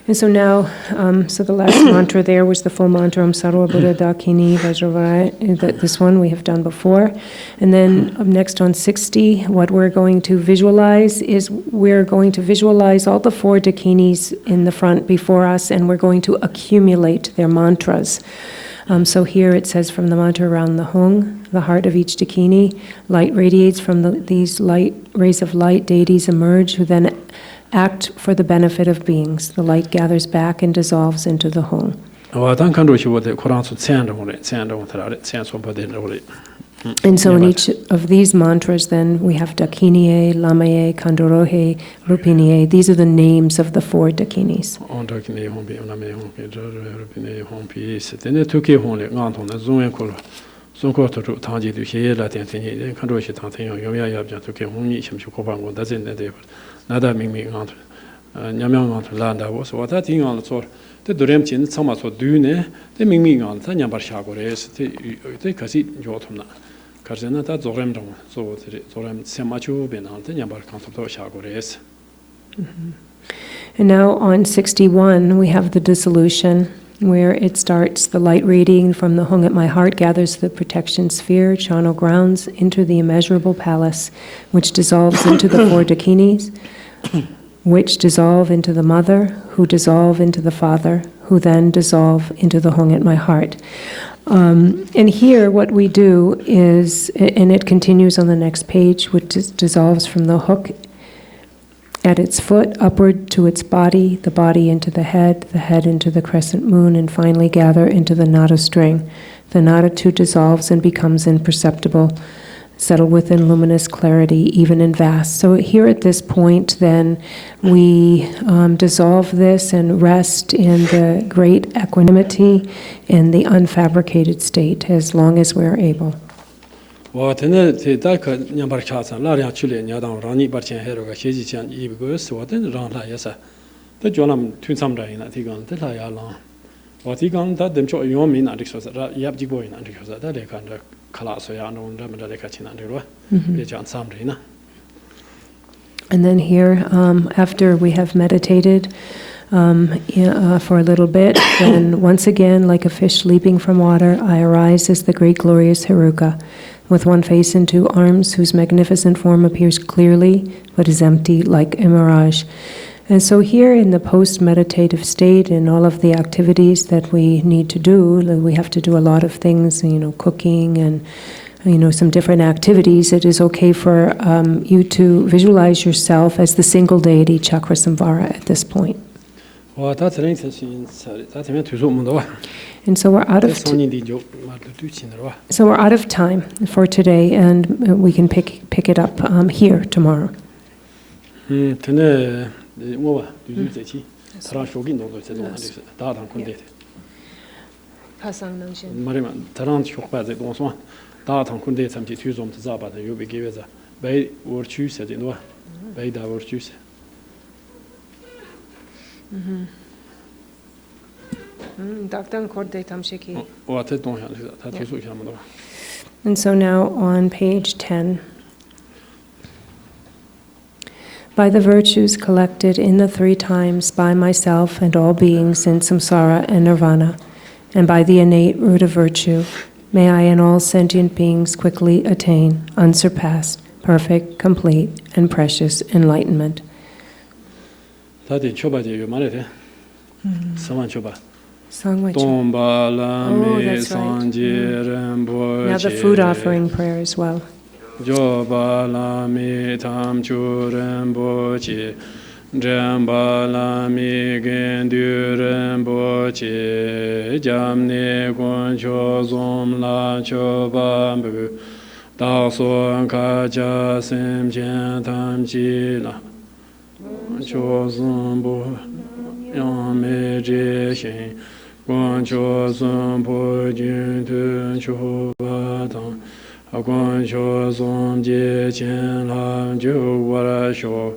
And so now, so the last mantra there was the full mantra Om Sarva Buddha Dakini Vajravara. This one we have done before. And then next on 60, what we're going to visualize is we're going to visualize all the 4 dakinis in the front before us, and we're going to accumulate their mantras. So here it says from the mantra around the hung, the heart of each dakini, light radiates from these light rays of light, deities emerge who then act for the benefit of beings. The light gathers back and dissolves into the hung. And so in each of these mantras then we have Dakiniye, Lamaye, Kandorohe, Rupiniye. These are the names of the 4 dakinis. And now on 61 we have the dissolution, where it starts, the light radiating from the hung at my heart gathers the protection sphere, charnel grounds, into the immeasurable palace, which dissolves into the 4 dakinis, which dissolve into the mother, who dissolve into the father, who then dissolve into the hung at my heart. And here what we do is, and it continues on the next page, which dissolves from the hook at its foot, upward to its body, the body into the head into the crescent moon, and finally gather into the nada string. The nada too dissolves and becomes imperceptible, settle within luminous clarity, even in vast. So here at this point then, we dissolve this and rest in the great equanimity in the unfabricated state as long as we're able. And then here, after we have meditated for a little bit, then once again, like a fish leaping from water, I arise as the great glorious Heruka, with one face and 2 arms, whose magnificent form appears clearly, but is empty like a mirage. And so here in the post-meditative state, in all of the activities that we need to do, we have to do a lot of things, cooking and some different activities. It is okay for you to visualize yourself as the single deity And so we're out of time for today, and we can pick it up here tomorrow. And so now on page 10. By the virtues collected in the 3 times by myself and all beings in samsara and nirvana, and by the innate root of virtue, may I and all sentient beings quickly attain unsurpassed, perfect, complete, and precious enlightenment. Now the food offering prayer as well. Joba la mi tam chu rembo chi, Jamba la mi gendu rembo chi, Jamni gun cho zom la cho bambu, Da son ka cha sim chen tam chi la, Cho zom bu yang me je shin, Gun cho zom bu jun tu cho ba tang, Guan Shuo Zong Jie Qian Lam Jiu Wa Shuo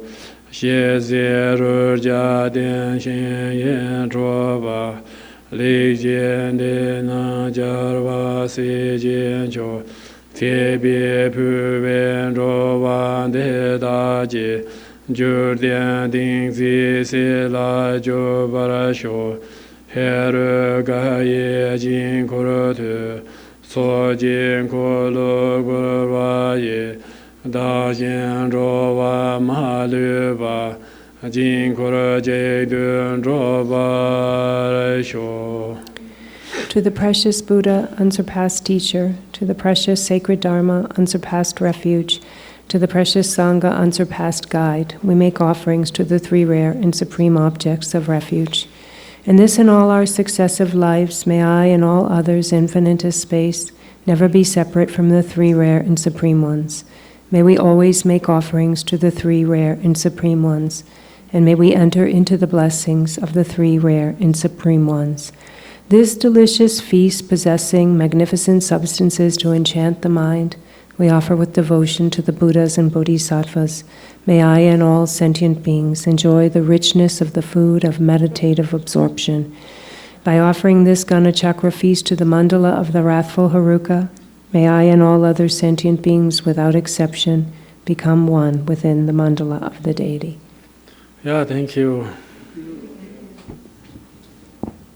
Xie Zie Ru Jia Dian Xin Yan Zhuo Ba Li Jian De Na Jia Wa Si Jian Qiu Tie Bi Pu Wen Zhuo Wan De Da Ji Ju Dian Ding Zi Si La Jiu Ba Ra Shuo He Ru Ga Ye Jin Ku Ru Tu So Jin Ko Lu Gu Wa Ye Da Jin Zhuo Wa Ma Lu Ba Jin Ko Ru Jie Dun Zhuo Ba Ra Shuo. To the precious Buddha, unsurpassed teacher, to the precious sacred Dharma, unsurpassed refuge, to the precious Sangha, unsurpassed guide, we make offerings to the 3 rare and supreme objects of refuge. In this and all our successive lives, may I and all others, infinite as space, never be separate from the 3 rare and supreme ones. May we always make offerings to the 3 rare and supreme ones, and may we enter into the blessings of the 3 rare and supreme ones. This delicious feast, possessing magnificent substances to enchant the mind, we offer with devotion to the Buddhas and Bodhisattvas. May I and all sentient beings enjoy the richness of the food of meditative absorption. By offering this Gana Chakra feast to the mandala of the wrathful Haruka, may I and all other sentient beings without exception become one within the mandala of the deity. Yeah, thank you.